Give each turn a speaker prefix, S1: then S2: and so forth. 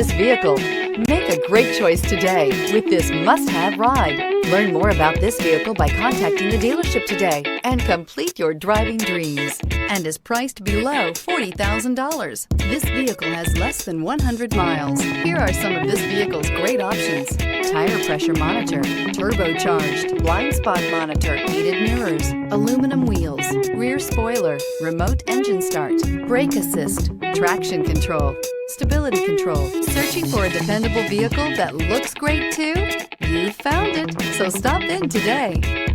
S1: this vehicle. Make a great choice today with this must-have ride. Learn more about this vehicle by contacting the dealership today and complete your driving dreams, and is priced below $40,000. This vehicle has less than 100 miles. Here are some of this vehicle's great options: tire pressure monitor, turbocharged, blind spot monitor, heated mirrors, aluminum wheels, rear spoiler, remote engine start, brake assist, traction control, stability control. Searching for a dependable vehicle that looks great too? You found it, so stop in today.